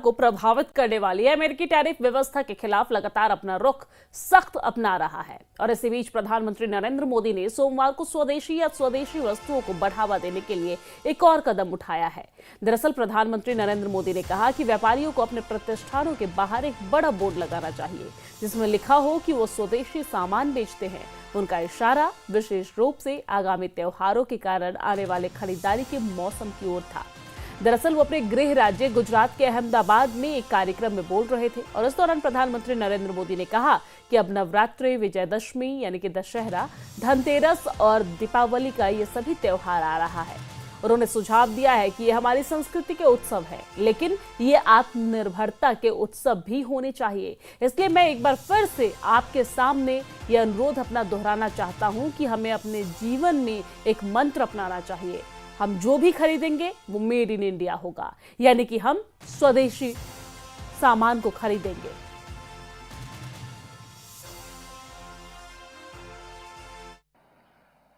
को प्रभावित करने वाली अमेरिकी टैरिफ व्यवस्था के खिलाफ लगातार अपना रुख सख्त अपना रहा है। और इसी बीच प्रधानमंत्री नरेंद्र मोदी ने सोमवार को स्वदेशी या स्वदेशी वस्तुओं को बढ़ावा देने के लिए एक और कदम उठाया है। दरअसल प्रधानमंत्री नरेंद्र मोदी ने कहा कि व्यापारियों को अपने प्रतिष्ठानों के बाहर एक बड़ा बोर्ड लगाना चाहिए जिसमें लिखा हो कि वो स्वदेशी सामान बेचते हैं। उनका इशारा विशेष रूप से आगामी त्योहारों के कारण आने वाले खरीदारी के मौसम की ओर था। दरअसल वो अपने गृह राज्य गुजरात के अहमदाबाद में एक कार्यक्रम में बोल रहे थे और इस दौरान प्रधानमंत्री नरेंद्र मोदी ने कहा कि अब नवरात्रि, विजयदशमी यानी कि दशहरा, धनतेरस और दीपावली का ये सभी त्योहार आ रहा है। उन्होंने सुझाव दिया है कि ये हमारी संस्कृति के उत्सव है, लेकिन ये आत्मनिर्भरता के उत्सव भी होने चाहिए। इसलिए मैं एक बार फिर से आपके सामने ये अनुरोध अपना दोहराना चाहता हूं कि हमें अपने जीवन में एक मंत्र अपनाना चाहिए। हम जो भी खरीदेंगे वो मेड इन इंडिया होगा, यानी कि हम स्वदेशी सामान को खरीदेंगे।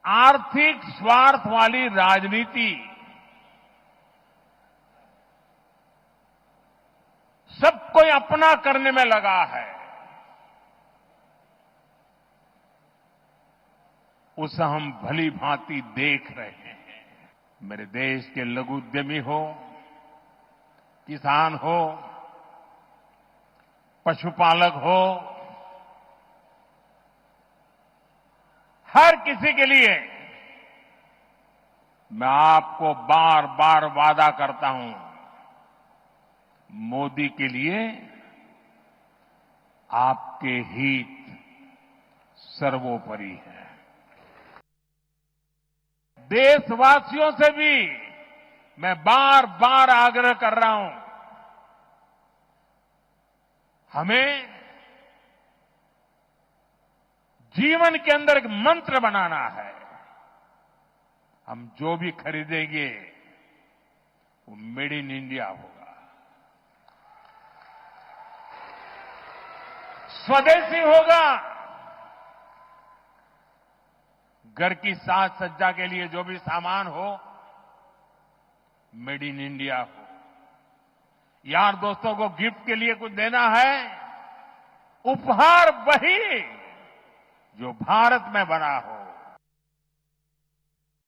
आर्थिक स्वार्थ वाली राजनीति सबको अपना करने में लगा है। उसे हम भली भांति देख रहे हैं। मेरे देश के लघु उद्यमी हो, किसान हो, पशुपालक हो, हर किसी के लिए मैं आपको बार बार वादा करता हूं, मोदी के लिए आपके हित सर्वोपरि है। देशवासियों से भी मैं बार बार आग्रह कर रहा हूं, हमें जीवन के अंदर एक मंत्र बनाना है। हम जो भी खरीदेंगे वो मेड इन इंडिया होगा, स्वदेशी होगा। घर की साज सज्जा के लिए जो भी सामान हो, मेड इन इंडिया हो। यार दोस्तों को गिफ्ट के लिए कुछ देना है, उपहार वही जो भारत में बना हो।